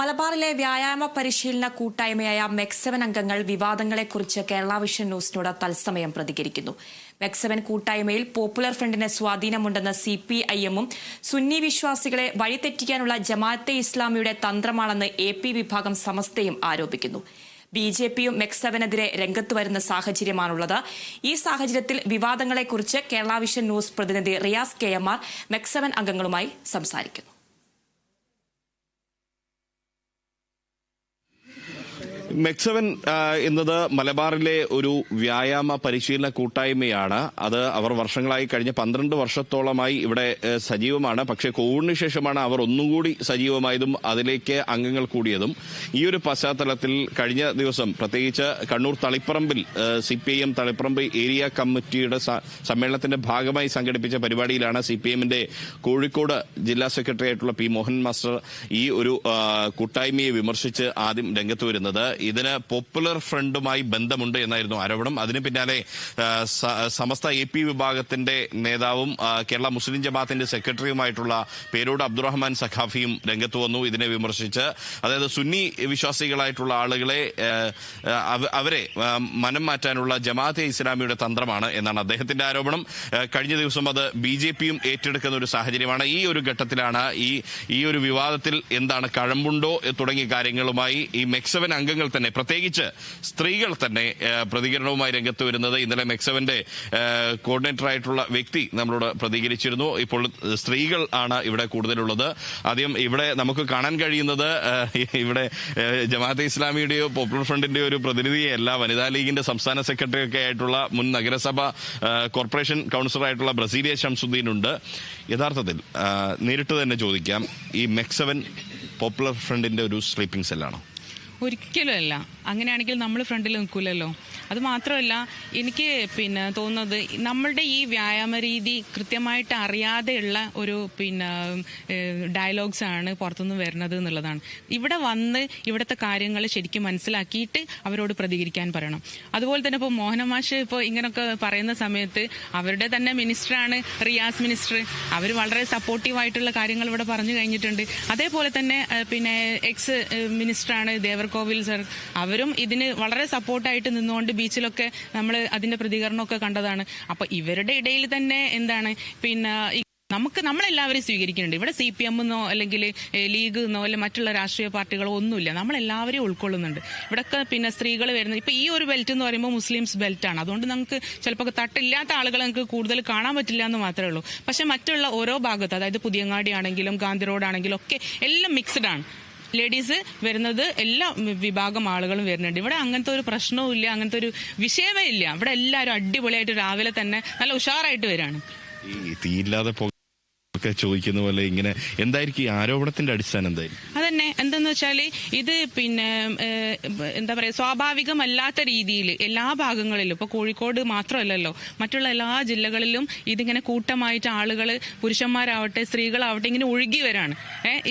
മലബാറിലെ വ്യായാമ പരിശീലന കൂട്ടായ്മയായ മെക്സവൻ അംഗങ്ങൾ വിവാദങ്ങളെക്കുറിച്ച് കേരള വിഷൻ ന്യൂസിനോട് തത്സമയം പ്രതികരിക്കുന്നു. മെക്സവൻ കൂട്ടായ്മയിൽ പോപ്പുലർ ഫ്രണ്ടിന് സ്വാധീനമുണ്ടെന്ന് CPIM-ഉം സുന്നി വിശ്വാസികളെ വഴിതെറ്റിക്കാനുള്ള ജമാഅത്തെ ഇസ്ലാമിയുടെ തന്ത്രമാണെന്ന് AP വിഭാഗം സമസ്തയും ആരോപിക്കുന്നു. BJP-യും മെക്സവനെതിരെ രംഗത്ത് വരുന്ന സാഹചര്യമാണുള്ളത്. ഈ സാഹചര്യത്തിൽ വിവാദങ്ങളെക്കുറിച്ച് കേരള വിഷൻ ന്യൂസ് പ്രതിനിധി റിയാസ് KMR മെക്സവൻ അംഗങ്ങളുമായി സംസാരിക്കുന്നു. മെക്സവൻ എന്നത് മലബാറിലെ ഒരു വ്യായാമ പരിശീലന കൂട്ടായ്മയാണ്. അത് അവർ വർഷങ്ങളായി കഴിഞ്ഞ 12 വർഷത്തോളമായി ഇവിടെ സജീവമാണ്. പക്ഷേ കോവിഡിന് ശേഷമാണ് അവർ ഒന്നുകൂടി സജീവമായതും അതിലേക്ക് അംഗങ്ങൾ കൂടിയതും. ഈ ഒരു പശ്ചാത്തലത്തിൽ കഴിഞ്ഞ ദിവസം പ്രത്യേകിച്ച് കണ്ണൂർ തളിപ്പറമ്പിൽ CPIM തളിപ്പറമ്പ് ഏരിയ കമ്മിറ്റിയുടെ സമ്മേളനത്തിന്റെ ഭാഗമായി സംഘടിപ്പിച്ച പരിപാടിയിലാണ് CPIM-ന്റെ കോഴിക്കോട് ജില്ലാ സെക്രട്ടറി ആയിട്ടുള്ള P. മോഹൻ മാസ്റ്റർ ഈ ഒരു കൂട്ടായ്മയെ വിമർശിച്ച് ആദ്യം രംഗത്ത് വരുന്നത്. ഇതിന് പോപ്പുലർ ഫ്രണ്ടുമായി ബന്ധമുണ്ട് എന്നായിരുന്നു ആരോപണം. അതിന് പിന്നാലെ സമസ്ത AP വിഭാഗത്തിന്റെ നേതാവും കേരള മുസ്ലിം ജമാഅത്തിന്റെ സെക്രട്ടറിയുമായിട്ടുള്ള പേരോട് അബ്ദുറഹ്മാൻ സഖാഫിയും രംഗത്ത് വന്നു ഇതിനെ വിമർശിച്ച്. അതായത് സുന്നി വിശ്വാസികളായിട്ടുള്ള ആളുകളെ അവരെ മനം മാറ്റാനുള്ള ജമാഅത്തെ ഇസ്ലാമിയുടെ തന്ത്രമാണ് എന്നാണ് അദ്ദേഹത്തിന്റെ ആരോപണം. കഴിഞ്ഞ ദിവസം അത് BJP-യും ഏറ്റെടുക്കുന്ന ഒരു സാഹചര്യമാണ്. ഈ ഒരു ഘട്ടത്തിലാണ് ഈ ഒരു വിവാദത്തിൽ എന്താണ് കഴമ്പുണ്ടോ തുടങ്ങിയ കാര്യങ്ങളുമായി ഈ മെക്സവൻ അംഗങ്ങൾ തന്നെ, പ്രത്യേകിച്ച് സ്ത്രീകൾ തന്നെ പ്രതികരണവുമായി രംഗത്ത് വരുന്നത്. ഇന്നലെ മെക്സവന്റെ കോർഡിനേറ്റർ ആയിട്ടുള്ള വ്യക്തി നമ്മളോട് പ്രതികരിച്ചിരുന്നു. ഇപ്പോൾ സ്ത്രീകൾ ആണ് ഇവിടെ കൂടുതലുള്ളത്. ആദ്യം ഇവിടെ നമുക്ക് കാണാൻ കഴിയുന്നത് ഇവിടെ ജമാഅത്തെ ഇസ്ലാമിയുടെയോ പോപ്പുലർ ഫ്രണ്ടിന്റെയോ ഒരു പ്രതിനിധിയല്ല, വനിതാ ലീഗിന്റെ സംസ്ഥാന സെക്രട്ടറി ഒക്കെ ആയിട്ടുള്ള മുൻ നഗരസഭ കോർപ്പറേഷൻ കൌൺസിലറായിട്ടുള്ള ബ്രസീലിയ ഷംസുദ്ദീൻ ഉണ്ട്. യഥാർത്ഥത്തിൽ നേരിട്ട് തന്നെ ചോദിക്കാം, ഈ മെക്സവൻ പോപ്പുലർ ഫ്രണ്ടിന്റെ ഒരു സ്ലീപ്പിംഗ് സെല്ലാണോ? ഒരിക്കലും അല്ല. അങ്ങനെയാണെങ്കിൽ നമ്മൾ ഫ്രണ്ടിൽ നിൽക്കില്ലല്ലോ. അത് മാത്രമല്ല, എനിക്ക് തോന്നുന്നത് നമ്മളുടെ ഈ വ്യായാമ രീതി കൃത്യമായിട്ട് അറിയാതെയുള്ള ഒരു ഡയലോഗ്സ് ആണ് പുറത്തുനിന്ന് വരുന്നത് എന്നുള്ളതാണ്. ഇവിടെ വന്ന് ഇവിടുത്തെ കാര്യങ്ങൾ ശരിക്കും മനസ്സിലാക്കിയിട്ട് അവരോട് പ്രതികരിക്കാൻ പറയണം. അതുപോലെ തന്നെ ഇപ്പോൾ മോഹനമാഷ് ഇപ്പോൾ ഇങ്ങനെയൊക്കെ പറയുന്ന സമയത്ത് അവരുടെ തന്നെ മിനിസ്റ്ററാണ് റിയാസ് മിനിസ്റ്റർ. അവർ വളരെ സപ്പോർട്ടീവായിട്ടുള്ള കാര്യങ്ങൾ ഇവിടെ പറഞ്ഞു കഴിഞ്ഞിട്ടുണ്ട്. അതേപോലെ തന്നെ എക്സ് മിനിസ്റ്ററാണ് ദേവർകോവിൽ സർ. അവരും ഇതിന് വളരെ സപ്പോർട്ടായിട്ട് നിന്നുകൊണ്ട് ബീച്ചിലൊക്കെ നമ്മൾ അതിന്റെ പ്രതികരണമൊക്കെ കണ്ടതാണ്. അപ്പൊ ഇവരുടെ ഇടയിൽ തന്നെ എന്താണ് നമ്മളെല്ലാവരും സ്വീകരിക്കുന്നുണ്ട്. ഇവിടെ CPM എന്നോ അല്ലെങ്കിൽ ലീഗ് എന്നോ അല്ലെങ്കിൽ മറ്റുള്ള രാഷ്ട്രീയ പാർട്ടികളോ ഒന്നുമില്ല. നമ്മളെല്ലാവരെയും ഉൾക്കൊള്ളുന്നുണ്ട്. ഇവിടെയൊക്കെ സ്ത്രീകൾ വരുന്നത് ഇപ്പൊ ഈ ഒരു ബെൽറ്റ് എന്ന് പറയുമ്പോൾ മുസ്ലിംസ് ബെൽറ്റാണ്. അതുകൊണ്ട് നമുക്ക് ചിലപ്പോൾ തട്ടില്ലാത്ത ആളുകളെ നമുക്ക് കൂടുതൽ കാണാൻ പറ്റില്ല എന്ന് മാത്രമേ ഉള്ളൂ. പക്ഷെ മറ്റുള്ള ഓരോ ഭാഗത്ത്, അതായത് പുതിയങ്ങാടി ആണെങ്കിലും ഗാന്ധി റോഡ് ആണെങ്കിലും ഒക്കെ എല്ലാം മിക്സ്ഡ് ആണ്. ലേഡീസ് വരുന്നത് എല്ലാ വിഭാഗം ആളുകളും വരുന്നുണ്ട്. ഇവിടെ അങ്ങനത്തെ ഒരു പ്രശ്നവും ഇല്ല, അങ്ങനത്തെ ഒരു വിഷയമേ ഇല്ല. ഇവിടെ എല്ലാവരും അടിപൊളിയായിട്ട് രാവിലെ തന്നെ നല്ല ഉഷാറായിട്ട് വരാണ്. ഈ തീയില്ലാതെ ചോദിക്കുന്ന പോലെ ഇങ്ങനെ എന്തായിരിക്കും ഈ ആരോപണത്തിന്റെ അടിസ്ഥാനം എന്തായിരിക്കും? അതന്നെ എന്തെന്ന് വെച്ചാല് ഇത് എന്താ പറയാ, സ്വാഭാവികമല്ലാത്ത രീതിയിൽ എല്ലാ ഭാഗങ്ങളിലും, ഇപ്പൊ കോഴിക്കോട് മാത്രമല്ലല്ലോ, മറ്റുള്ള എല്ലാ ജില്ലകളിലും ഇതിങ്ങനെ കൂട്ടമായിട്ട് ആളുകൾ, പുരുഷന്മാരാവട്ടെ സ്ത്രീകളാവട്ടെ, ഇങ്ങനെ ഒഴുകി വരാണ്.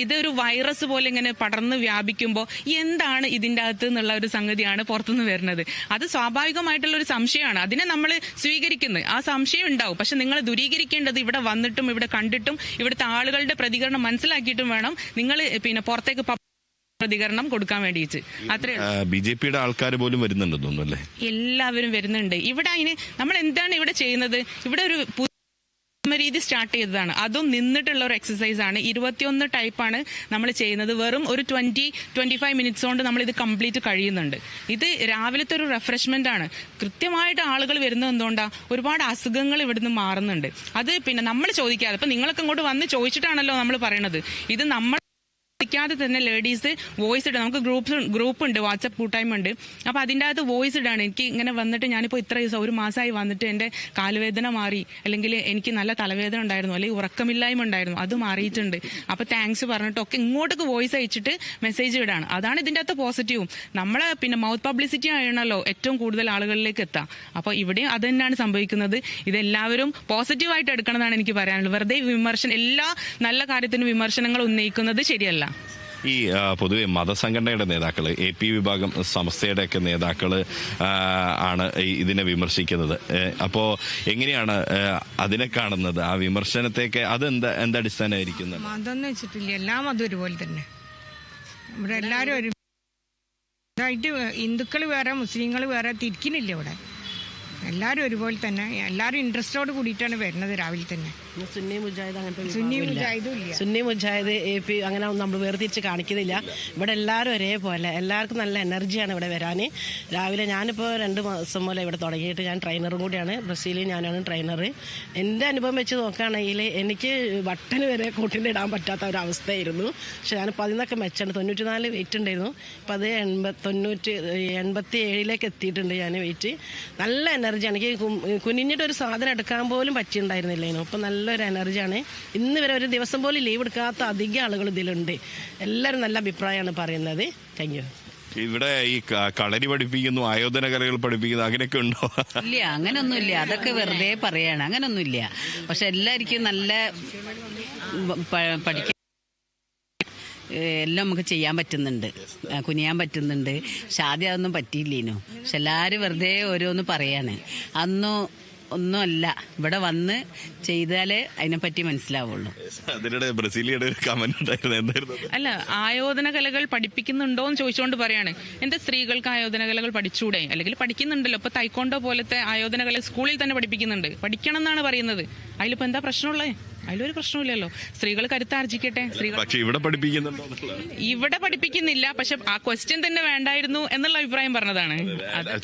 ഇതൊരു വൈറസ് പോലെ ഇങ്ങനെ പടർന്ന് വ്യാപിക്കുമ്പോൾ എന്താണ് ഇതിന്റെ അകത്ത് എന്നുള്ള ഒരു സംഗതിയാണ് പുറത്തുനിന്ന് വരുന്നത്. അത് സ്വാഭാവികമായിട്ടുള്ള ഒരു സംശയമാണ്. അതിനെ നമ്മൾ സ്വീകരിക്കുന്നത്. ആ സംശയം ഉണ്ടാവും. പക്ഷെ നിങ്ങൾ ദൂരീകരിക്കേണ്ടത് ഇവിടെ വന്നിട്ടും ഇവിടെ കണ്ടിട്ടും ഇവിടുത്തെ ആളുകളുടെ പ്രതികരണം മനസ്സിലാക്കിയിട്ടും വേണം നിങ്ങൾ പുറത്തേക്ക് പ്രതികരണം കൊടുക്കാൻ വേണ്ടിയിട്ട്. അത്രേ BJP-യുടെ ആൾക്കാർ പോലും വരുന്നുണ്ടെന്ന് തോന്നുന്നു അല്ലേ? എല്ലാവരും വരുന്നുണ്ട്. ഇവിടെ നമ്മൾ എന്താണ് ഇവിടെ ചെയ്യുന്നത്? ഇവിടെ ഒരു രീതി സ്റ്റാർട്ട് ചെയ്തതാണ്. അതും നിന്നിട്ടുള്ള ഒരു എക്സസൈസ് ആണ്. 21 ടൈപ്പാണ് നമ്മൾ ചെയ്യുന്നത്. വെറും ഒരു 20-25 മിനിറ്റ്സ് കൊണ്ട് നമ്മൾ ഇത് കംപ്ലീറ്റ് കഴിയുന്നുണ്ട്. ഇത് രാവിലത്തെ ഒരു റിഫ്രഷ്മെന്റ് ആണ്. കൃത്യമായിട്ട് ആളുകൾ വരുന്നത് എന്തുകൊണ്ടാ? ഒരുപാട് അസുഖങ്ങൾ ഇവിടുന്ന് മാറുന്നുണ്ട്. അത് നമ്മൾ ചോദിക്കാതെ, ഇപ്പൊ നിങ്ങളൊക്കെ ഇങ്ങോട്ട് വന്ന് ചോദിച്ചിട്ടാണല്ലോ നമ്മൾ പറയണത്. ഇത് നമ്മൾ ാതെ തന്നെ ലേഡീസ് വോയിസ് ഇടാം. നമുക്ക് ഗ്രൂപ്പ് ഉണ്ട്, വാട്സ്ആപ്പ് കൂട്ടായ്മ ഉണ്ട്. അപ്പൊ അതിൻ്റെ അകത്ത് വോയിസ് ഇടാണ്. എനിക്ക് ഇങ്ങനെ വന്നിട്ട് ഞാനിപ്പോ ഇത്ര ദിവസം, ഒരു മാസമായി വന്നിട്ട് എന്റെ കാലുവേദന മാറി, അല്ലെങ്കിൽ എനിക്ക് നല്ല തലവേദന ഉണ്ടായിരുന്നു, അല്ലെങ്കിൽ ഉറക്കമില്ലായ്മ ഉണ്ടായിരുന്നു, അത് മാറിയിട്ടുണ്ട്, അപ്പൊ താങ്ക്സ് പറഞ്ഞിട്ടൊക്കെ ഇങ്ങോട്ടേക്ക് വോയിസ് അയച്ചിട്ട് മെസ്സേജ് ഇടാണ്. അതാണ് ഇതിന്റെ അകത്ത് പോസിറ്റീവും. നമ്മളെ മൗത്ത് പബ്ലിസിറ്റി ആണല്ലോ ഏറ്റവും കൂടുതൽ ആളുകളിലേക്ക് എത്താം. അപ്പൊ ഇവിടെയും അത് തന്നെയാണ് സംഭവിക്കുന്നത്. ഇതെല്ലാവരും പോസിറ്റീവായിട്ട് എടുക്കണമെന്നാണ് എനിക്ക് പറയാനുള്ളത്. വെറുതെ വിമർശനം, എല്ലാ നല്ല കാര്യത്തിനും വിമർശനങ്ങൾ ഉന്നയിക്കുന്നത് ശരിയല്ല. ഈ പൊതുവെ മതസംഘടനയുടെ നേതാക്കള്, AP വിഭാഗം സമസ്തയുടെ ഒക്കെ നേതാക്കള് ആണ് ഇതിനെ വിമർശിക്കുന്നത്. അപ്പോ എങ്ങനെയാണ് അതിനെ കാണുന്നത്? ആ വിമർശനത്തേക്ക് അത് എന്താ അടിസ്ഥാനമായിരിക്കുന്നത്? മതം എന്ന് വെച്ചിട്ടില്ല, എല്ലാ മതം ഒരുപോലെ തന്നെ. ഇവിടെ എല്ലാവരും ഒരു ഇതായിട്ട് ഹിന്ദുക്കൾ വേറെ മുസ്ലിങ്ങൾ വേറെ തിരിക്കുന്നില്ല ഇവിടെ. എല്ലാവരും ഒരുപോലെ തന്നെ, എല്ലാവരും ഇൻട്രസ്റ്റോട് കൂടിയിട്ടാണ് വരുന്നത് രാവിലെ തന്നെ. സുന്നി മുജാഹിദ് അങ്ങനത്തെ സുന്നി മുജാഹിദും ഇല്ല, സുന്നി മുജാഹിദ് AP അങ്ങനെ നമ്മൾ വേർതിരിച്ച് കാണിക്കുന്നില്ല. ഇവിടെ എല്ലാവരും ഒരേപോലെ, എല്ലാവർക്കും നല്ല എനർജിയാണ് ഇവിടെ വരാൻ. രാവിലെ ഞാനിപ്പോൾ 2 മാസം പോലെ ഇവിടെ തുടങ്ങിയിട്ട് ഞാൻ ട്രെയിനറും കൂടിയാണ്. ബ്രസീലിൽ ഞാനാണ് ട്രെയിനർ. എൻ്റെ അനുഭവം വെച്ച് നോക്കുകയാണെങ്കിൽ എനിക്ക് ബട്ടന് വരെ കൂട്ടിലിടാൻ പറ്റാത്ത ഒരവസ്ഥയായിരുന്നു. പക്ഷെ ഞാനിപ്പോൾ അതിൽ നിന്നൊക്കെ മെച്ചാണ്. 94 വെയിറ്റ് ഉണ്ടായിരുന്നു. ഇപ്പോൾ അത് 87 എത്തിയിട്ടുണ്ട് ഞാൻ വെയിറ്റ്. നല്ല എനർജിയാണ്. എനിക്ക് കുനിഞ്ഞിട്ടൊരു സാധനം എടുക്കാൻ പോലും പറ്റിയിട്ടുണ്ടായിരുന്നില്ലേനു. അപ്പം നല്ലൊരു എനർജിയാണ്. ഇന്ന് വരെ ഒരു ദിവസം പോലും ലീവ് എടുക്കാത്ത അധികം ആളുകൾ ഇതിലുണ്ട്. എല്ലാവരും നല്ല അഭിപ്രായമാണ് പറയുന്നത്. Thank you. ഇവിടെ ഈ കളരി പഠിപ്പിക്കുന്നു, ആയോധന കലകൾ പഠിപ്പിക്കുന്നു, അങ്ങനെയൊക്കെ ഉണ്ടോ? ഇല്ല, അങ്ങനൊന്നുമില്ല. അതൊക്കെ വെറുതെ പറയാണ്. അങ്ങനൊന്നുമില്ല. പക്ഷെ എല്ലാവർക്കും നല്ല പഠിക്കാൻ എല്ലാം നമുക്ക് ചെയ്യാൻ പറ്റുന്നുണ്ട്, കുനിയാൻ പറ്റുന്നുണ്ട്. പക്ഷെ ആദ്യം അതൊന്നും പറ്റിയില്ലേനു. പക്ഷെ എല്ലാവരും വെറുതെ ഓരോന്ന് പറയാണ്. ഒന്നുമല്ല, ഇവിടെ വന്ന് ചെയ്താലേ അതിനെപ്പറ്റി മനസ്സിലാവുള്ളൂ. അതിനിടെ ബ്രസീലിയുടെ ഒരു കമന്റ് ഉണ്ടായിരുന്നു. എന്തായിരുന്നു? അല്ല, ആയോധന കലകൾ പഠിപ്പിക്കുന്നുണ്ടോ എന്ന് ചോദിച്ചുകൊണ്ട് പറയാണ്. എന്താ സ്ത്രീകൾക്ക് ആയോധന കലകൾ പഠിച്ചൂടെ? അല്ലെങ്കിൽ പഠിക്കുന്നുണ്ടല്ലോ. ഇപ്പൊ തൈക്കോണ്ടോ പോലത്തെ ആയോധന കല സ്കൂളിൽ തന്നെ പഠിപ്പിക്കുന്നുണ്ട്. പഠിക്കണം എന്നാണ് പറയുന്നത്. അതിലിപ്പോ എന്താ പ്രശ്നമുള്ളത്? അതിലൊരു പ്രശ്നമില്ലല്ലോ. സ്ത്രീകൾ കരുത്താർജിക്കട്ടെ. പക്ഷെ ഇവിടെ പഠിപ്പിക്കുന്നുണ്ടോ? ഇവിടെ പഠിപ്പിക്കുന്നില്ല. പക്ഷെ ആ ക്വസ്റ്റ്യൻ തന്നെ വേണ്ടായിരുന്നു എന്നുള്ള അഭിപ്രായം പറഞ്ഞതാണ്.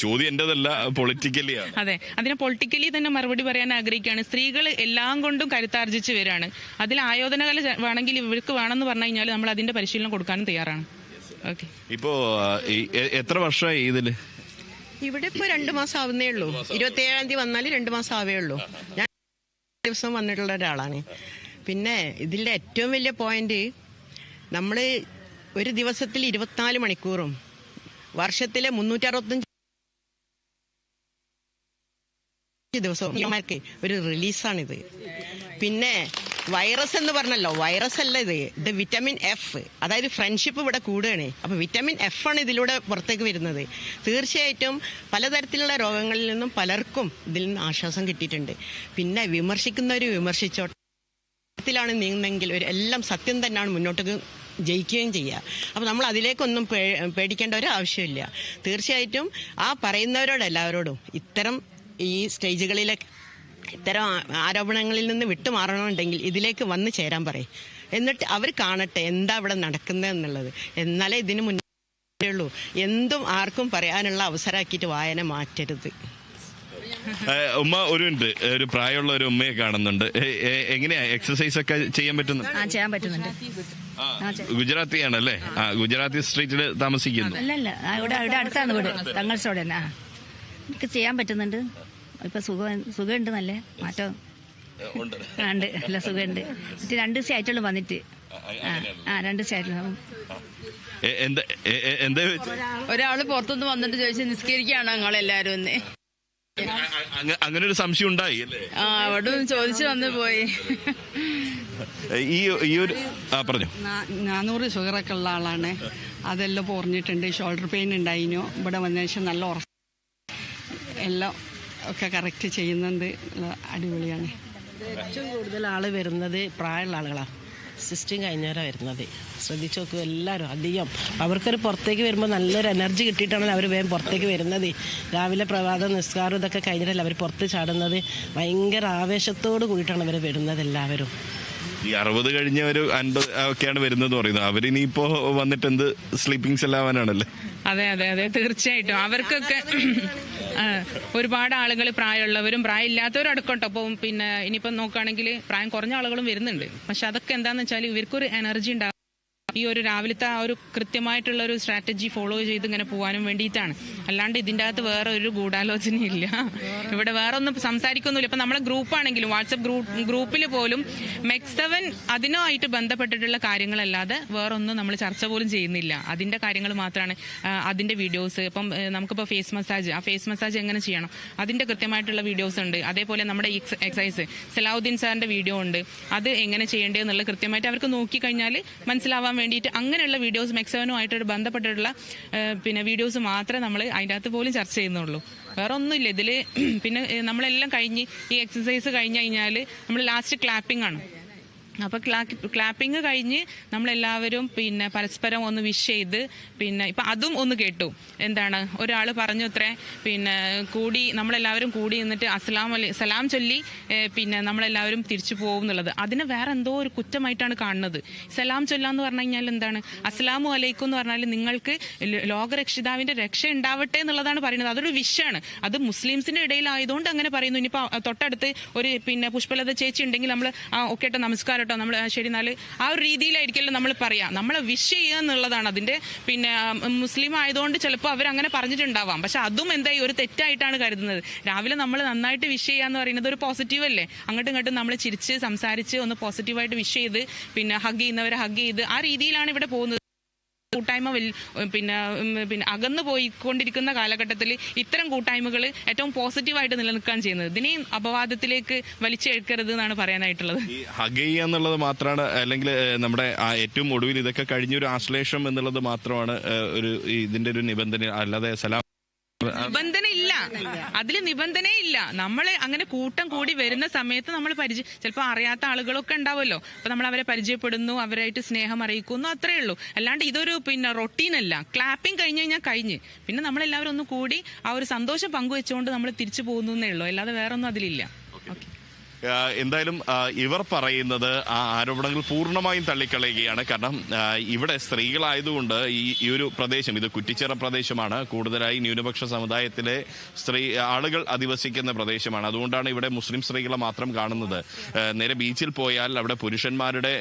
ചോദ്യം എന്റേതല്ല, പൊളിറ്റിക്കലി. അതെ, അതിനെ പൊളിറ്റിക്കലി തന്നെ മറുപടി പറയാൻ ആഗ്രഹിക്കുകയാണ്. സ്ത്രീകൾ എല്ലാം കൊണ്ടും കരുത്താർജിച്ച് വരികയാണ്. അതിൽ ആയോധന കല വേണമെങ്കിൽ ഇവർക്ക് വേണമെന്ന് പറഞ്ഞു കഴിഞ്ഞാൽ നമ്മൾ അതിന്റെ പരിശീലനം കൊടുക്കാനും തയ്യാറാണ്. ഓക്കെ. ഇപ്പോ എത്ര വർഷമായി ഇതില്? ഇവിടെ ഇപ്പോൾ 2 മാസം ആവുന്നേ ഉള്ളൂ. 27-ാം തീയതി വന്നാൽ 2 മാസം ആവേ ഉള്ളൂ. ഞാൻ ദിവസം വന്നിട്ടുള്ള ഒരാളാണ്. പിന്നെ ഇതിൻ്റെ ഏറ്റവും വലിയ പോയിന്റ്, നമ്മൾ ഒരു ദിവസത്തിൽ 24 മണിക്കൂറും വർഷത്തിലെ 365 ദിവസവും ഒരു റിലീസാണിത്. പിന്നെ വൈറസ് എന്ന് പറഞ്ഞല്ലോ, വൈറസ് അല്ല ഇത് വിറ്റമിൻ F, അതായത് ഫ്രണ്ട്ഷിപ്പ് ഇവിടെ കൂടുകയാണ്. അപ്പോൾ വിറ്റമിൻ F ആണ് ഇതിലൂടെ പുറത്തേക്ക് വരുന്നത്. തീർച്ചയായിട്ടും പലതരത്തിലുള്ള രോഗങ്ങളിൽ നിന്നും പലർക്കും ഇതിൽ നിന്ന് ആശ്വാസം കിട്ടിയിട്ടുണ്ട്. പിന്നെ വിമർശിക്കുന്നവർ വിമർശിച്ചോട്ടത്തിലാണ് നീങ്ങുന്നെങ്കിൽ എല്ലാം സത്യം തന്നെയാണ് മുന്നോട്ടേക്ക് ജയിക്കുകയും ചെയ്യുക. അപ്പോൾ നമ്മൾ അതിലേക്കൊന്നും പേടിക്കേണ്ട ഒരു ആവശ്യമില്ല. തീർച്ചയായിട്ടും ആ പറയുന്നവരോടെല്ലാവരോടും ഇത്തരം ഈ സ്റ്റേജുകളിലെ ഇത്തരം ആരോപണങ്ങളിൽ നിന്ന് വിട്ടുമാറണമെന്നുണ്ടെങ്കിൽ ഇതിലേക്ക് വന്ന് ചേരാൻ പറയും. എന്നിട്ട് അവർ കാണട്ടെ എന്താ ഇവിടെ നടക്കുന്നത് എന്നുള്ളത്. എന്നാലേ ഇതിന് മുന്നേ ഉള്ളൂ. എന്തും ആർക്കും പറയാനുള്ള അവസരമാക്കിയിട്ട് വായന മാറ്റരുത്. ഉമ്മ ഒരു മിനിറ്റ്, ഒരു പ്രായമുള്ള ഒരു ഉമ്മയെ കാണുന്നുണ്ട്. എങ്ങനെയാ എക്സസൈസ് ഒക്കെ ചെയ്യാൻ പറ്റുന്നുണ്ട്? ചെയ്യാൻ പറ്റുന്നുണ്ട്. ഗുജറാത്തിയാണല്ലേ? ഗുജറാത്തി സ്ട്രീറ്റിൽ താമസിക്കുന്നു? അല്ലല്ല, ഇവിടെ അടുത്താണ് വീട്. തങ്ങൾസോടെ തന്നെ എനിക്ക് ചെയ്യാൻ പറ്റുന്നുണ്ട്. ഇപ്പൊ സുഖമുണ്ട്, നല്ല മാറ്റം ഉണ്ട്. നല്ല സുഖമുണ്ട്. 2 ദിവസം ആയിട്ടുള്ളൂ വന്നിട്ട്. 2 ദിവസം ആയിട്ടുള്ളൂ. ഒരാള് പുറത്തുനിന്ന് വന്നിട്ട് ചോദിച്ചു നിസ്കരിക്കുകയാണോ നിങ്ങളെല്ലാരും എന്ന്. അങ്ങനെ ഒരു സംശയം ഉണ്ടായി അല്ലേ? അവിടെ ചോദിച്ചു വന്ന് പോയി. ഈ ഒരു പറഞ്ഞു 400 ഷുഗറൊക്കെ ഉള്ള ആളാണ്. അതെല്ലാം കുറഞ്ഞിട്ടുണ്ട്. ഷോൾഡർ പെയിൻ ഉണ്ടായിരുന്നു. ഇവിടെ വന്ന ശേഷം നല്ല ഉറക്കം എല്ലാം ഒക്കെ കറക്റ്റ് ചെയ്യുന്നുണ്ട്. അടിപൊളിയാണ്. ഏറ്റവും കൂടുതൽ ആള് വരുന്നത് പ്രായമുള്ള ആളുകളാണ്. 60 കഴിഞ്ഞവരാണ് വരുന്നത്. ശ്രദ്ധിച്ചു നോക്കുക എല്ലാവരും. അധികം അവർക്കൊരു പുറത്തേക്ക് വരുമ്പോൾ നല്ലൊരു എനർജി കിട്ടിയിട്ടാണല്ലോ അവർ വേഗം പുറത്തേക്ക് വരുന്നത്. രാവിലെ പ്രഭാത നിസ്കാരം ഇതൊക്കെ കഴിഞ്ഞിട്ടല്ല അവർ പുറത്ത് ചാടുന്നത്. ഭയങ്കര ആവേശത്തോട് കൂടിയിട്ടാണ് അവർ വരുന്നത് എല്ലാവരും. ഈ 60 കഴിഞ്ഞവര് 50 ഒക്കെയാണ് വരുന്നത് പറയുന്നത്. അവരിനിയിപ്പോ വന്നിട്ട് എന്ത് സ്ലീപ്പിംഗ് സെല്ലാവാനാണല്ലേ? അതെ അതെ അതെ, തീർച്ചയായിട്ടും. അവർക്കൊക്കെ ഒരുപാട് ആളുകൾ, പ്രായമുള്ളവരും പ്രായമില്ലാത്തവരും അടക്കട്ടോ. അപ്പം പിന്നെ ഇനിയിപ്പം നോക്കുകയാണെങ്കിൽ പ്രായം കുറഞ്ഞ ആളുകളും വരുന്നുണ്ട്. പക്ഷെ അതൊക്കെ എന്താണെന്ന് വെച്ചാൽ ഇവർക്കൊരു എനർജി ഉണ്ടാകും. ഈ ഒരു രാവിലത്തെ ആ ഒരു കൃത്യമായിട്ടുള്ള ഒരു സ്ട്രാറ്റജി ഫോളോ ചെയ്ത് ഇങ്ങനെ പോകാനും വേണ്ടിയിട്ടാണ്. അല്ലാണ്ട് ഇതിൻ്റെ അകത്ത് വേറെ ഒരു ഗൂഢാലോചനയില്ല. ഇവിടെ വേറെ ഒന്നും സംസാരിക്കൊന്നുമില്ല. ഇപ്പം നമ്മളെ ഗ്രൂപ്പാണെങ്കിലും വാട്സപ്പ് ഗ്രൂപ്പിൽ പോലും MEX7 അതിനുമായിട്ട് ബന്ധപ്പെട്ടിട്ടുള്ള കാര്യങ്ങളല്ലാതെ വേറൊന്നും നമ്മൾ ചർച്ച പോലും ചെയ്യുന്നില്ല. അതിൻ്റെ കാര്യങ്ങൾ മാത്രമാണ്. അതിൻ്റെ വീഡിയോസ്, ഇപ്പം നമുക്കിപ്പോൾ ഫേസ് മസാജ്, ആ ഫേസ് മസാജ് എങ്ങനെ ചെയ്യണം അതിൻ്റെ കൃത്യമായിട്ടുള്ള വീഡിയോസ് ഉണ്ട്. അതേപോലെ നമ്മുടെ എക്സസൈസ് സലാഹുദ്ദീൻ സാറിൻ്റെ വീഡിയോ ഉണ്ട്. അത് എങ്ങനെ ചെയ്യേണ്ടതെന്നുള്ള കൃത്യമായിട്ട് അവർക്ക് നോക്കിക്കഴിഞ്ഞാൽ മനസ്സിലാവാൻ വേണ്ടിയിട്ട് അങ്ങനെയുള്ള വീഡിയോസ് MEX7 ബന്ധപ്പെട്ടിട്ടുള്ള പിന്നെ വീഡിയോസ് മാത്രമേ നമ്മൾ അതിൻ്റെ അകത്ത് പോലും ചർച്ച ചെയ്യുന്നുള്ളൂ. വേറെ ഒന്നുമില്ല ഇതിൽ. പിന്നെ നമ്മളെല്ലാം കഴിഞ്ഞ് ഈ എക്സസൈസ് കഴിഞ്ഞ് കഴിഞ്ഞാൽ നമ്മൾ ലാസ്റ്റ് ക്ലാപ്പിംഗ് ആണ്. അപ്പോൾ ക്ലാപ്പിംഗ് കഴിഞ്ഞ് നമ്മളെല്ലാവരും പിന്നെ പരസ്പരം ഒന്ന് വിഷ് ചെയ്ത് പിന്നെ ഇപ്പം അതും ഒന്ന് കേട്ടു. എന്താണ് ഒരാൾ പറഞ്ഞു അത്രേ, പിന്നെ നമ്മളെല്ലാവരും കൂടി നിന്നിട്ട് സലാം ചൊല്ലി പിന്നെ നമ്മളെല്ലാവരും തിരിച്ചു പോകും എന്നുള്ളത്. അതിനെ വേറെ എന്തോ ഒരു കുറ്റമായിട്ടാണ് കാണുന്നത്. സലാം ചൊല്ലാന്ന് പറഞ്ഞു കഴിഞ്ഞാൽ എന്താണ്? അസ്സലാമു അലൈക്കും എന്ന് പറഞ്ഞാൽ നിങ്ങൾക്ക് ലോകരക്ഷിതാവിന്റെ രക്ഷ ഉണ്ടാവട്ടെ എന്നുള്ളതാണ് പറയുന്നത്. അതൊരു വിഷാണ്. അത് മുസ്ലിംസിന്റെ ഇടയിലായതുകൊണ്ട് അങ്ങനെ പറയുന്നു. ഇനിയിപ്പോൾ തൊട്ടടുത്ത് ഒരു പിന്നെ പുഷ്പലത ചേച്ചി ഉണ്ടെങ്കിൽ നമ്മൾ ഓക്കേട്ടോ നമസ്കാരം കേട്ടോ നമ്മൾ ശരി നാല് ആ ഒരു രീതിയിലായിരിക്കുമല്ലോ നമ്മൾ പറയാം. നമ്മളെ വിഷ് ചെയ്യുക എന്നുള്ളതാണ് അതിന്റെ. പിന്നെ മുസ്ലിം ആയതുകൊണ്ട് ചിലപ്പോൾ അവരങ്ങനെ പറഞ്ഞിട്ടുണ്ടാവാം. പക്ഷെ അതും എന്തായി ഒരു തെറ്റായിട്ടാണ് കരുതുന്നത്. രാവിലെ നമ്മൾ നന്നായിട്ട് വിഷ് ചെയ്യുക എന്ന് പറയുന്നത് ഒരു പോസിറ്റീവ് അല്ലേ? അങ്ങോട്ടും ഇങ്ങോട്ടും നമ്മൾ ചിരിച്ച് സംസാരിച്ച് ഒന്ന് പോസിറ്റീവായിട്ട് വിഷ് ചെയ്ത് പിന്നെ ഹഗ് ചെയ്യുന്നവരെ ഹഗ് ചെയ്ത് ആ രീതിയിലാണ് ഇവിടെ പോകുന്നത്. കൂട്ടായ്മ പിന്നെ അകന്നു പോയിക്കൊണ്ടിരിക്കുന്ന കാലഘട്ടത്തിൽ ഇത്തരം കൂട്ടായ്മകൾ ഏറ്റവും പോസിറ്റീവായിട്ട് നിലനിൽക്കാൻ ചെയ്യുന്നത്. ഇതിനെയും അപവാദത്തിലേക്ക് വലിച്ചെടുക്കരുത് എന്നാണ് പറയാനായിട്ടുള്ളത്. ഈ ഹഗ് ചെയ്യുക എന്നുള്ളത് മാത്രമാണ്, അല്ലെങ്കിൽ നമ്മുടെ ഏറ്റവും ഒടുവിൽ ഇതൊക്കെ കഴിഞ്ഞൊരു ആശ്ലേഷം എന്നുള്ളത് മാത്രമാണ് ഒരു ഇതിന്റെ ഒരു നിബന്ധന. അല്ലാതെ സലാം നിബന്ധനയില്ല, അതിൽ നിബന്ധനയില്ല. നമ്മളെ അങ്ങനെ കൂട്ടം കൂടി വരുന്ന സമയത്ത് നമ്മൾ ചിലപ്പോൾ അറിയാത്ത ആളുകളൊക്കെ ഉണ്ടാവുമല്ലോ. അപ്പൊ നമ്മൾ അവരെ പരിചയപ്പെടുന്നു, അവരായിട്ട് സ്നേഹം അറിയിക്കുന്നു, അത്രേ ഉള്ളൂ. അല്ലാണ്ട് ഇതൊരു പിന്നെ റൊട്ടീനല്ല. ക്ലാപ്പിംഗ് കഴിഞ്ഞ് കഴിഞ്ഞാൽ കഴിഞ്ഞ് പിന്നെ നമ്മളെല്ലാവരും ഒന്ന് കൂടി ആ ഒരു സന്തോഷം പങ്കുവെച്ചുകൊണ്ട് നമ്മൾ തിരിച്ചു പോകുന്നു എന്നേ ഉള്ളൂ. അല്ലാതെ വേറൊന്നും അതിലില്ല. ഓക്കെ. എന്തായാലും ഇവർ പറയുന്നത് ആ ആരോപണങ്ങൾ പൂർണ്ണമായും തള്ളിക്കളയുകയാണ്. കാരണം ഇവിടെ സ്ത്രീകളായതുകൊണ്ട് ഈ ഒരു പ്രദേശം ഇത് കുറ്റിച്ചിറ പ്രദേശമാണ്. കൂടുതലായി ന്യൂനപക്ഷ സമുദായത്തിലെ ആളുകൾ അധിവസിക്കുന്ന പ്രദേശമാണ്. അതുകൊണ്ടാണ് ഇവിടെ മുസ്ലിം സ്ത്രീകളെ മാത്രം കാണുന്നത്. നേരെ ബീച്ചിൽ പോയാൽ അവിടെ പുരുഷന്മാരുടെ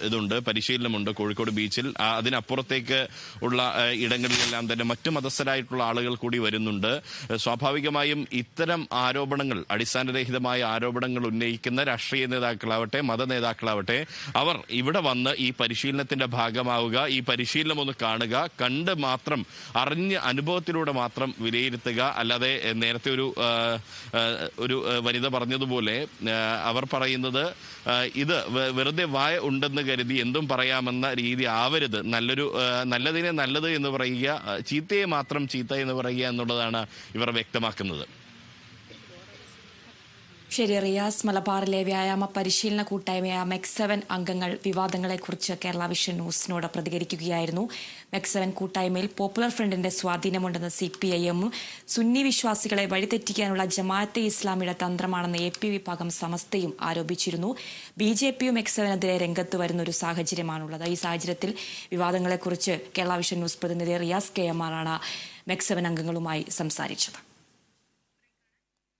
ഇതുണ്ട്, പരിശീലനമുണ്ട് കോഴിക്കോട് ബീച്ചിൽ. അതിനപ്പുറത്തേക്ക് ഉള്ള ഇടങ്ങളിലെല്ലാം തന്നെ മറ്റു മതസ്ഥരായിട്ടുള്ള ആളുകൾ കൂടി വരുന്നുണ്ട്. സ്വാഭാവികമായും ഇത്തരം ആരോപണങ്ങൾ, അടിസ്ഥാനരഹിതമായ ആരോപണങ്ങൾ ഉന്നയിക്കുന്ന രാഷ്ട്രീയ നേതാക്കളാവട്ടെ മത നേതാക്കളാവട്ടെ അവർ ഇവിടെ വന്ന് ഈ പരിശീലനത്തിന്റെ ഭാഗമാവുക, ഈ പരിശീലനം ഒന്ന് കാണുക, കണ്ട് മാത്രം അറിഞ്ഞ് അനുഭവത്തിലൂടെ മാത്രം വിലയിരുത്തുക. അല്ലാതെ നേരത്തെ ഒരു വനിത പറഞ്ഞതുപോലെ അവർ പറയുന്നത് ഇത് വെറുതെ വായ ഉണ്ടെന്ന് കരുതി എന്തും പറയാമെന്ന രീതി ആവരുത്. നല്ലതിനെ നല്ലത് എന്ന് പറയുക, ചീത്തയെ മാത്രം ചീത്ത എന്ന് പറയുക എന്നുള്ളതാണ് ഇവർ വ്യക്തമാക്കുന്നത്. ശരി റിയാസ്. മലബാറിലെ വ്യായാമ പരിശീലന കൂട്ടായ്മയായ MEC7 അംഗങ്ങൾ വിവാദങ്ങളെക്കുറിച്ച് കേരള വിഷൻ ന്യൂസിനോട് പ്രതികരിക്കുകയായിരുന്നു. MEC7 കൂട്ടായ്മയിൽ പോപ്പുലർ ഫ്രണ്ടിന്റെ സ്വാധീനമുണ്ടെന്ന് CPIM സുന്നി വിശ്വാസികളെ വഴിതെറ്റിക്കാനുള്ള ജമാഅത്തെ ഇസ്ലാമിയുടെ തന്ത്രമാണെന്ന് AP വിഭാഗം സമസ്തയും ആരോപിച്ചിരുന്നു. BJPയും MEC7നെതിരെ രംഗത്ത് വരുന്ന ഒരു സാഹചര്യമാണുള്ളത്. ഈ സാഹചര്യത്തിൽ വിവാദങ്ങളെക്കുറിച്ച് കേരള വിഷൻ ന്യൂസ് പ്രതിനിധി റിയാസ് KMR ആണ് MEC7 അംഗങ്ങളുമായി സംസാരിച്ചത്.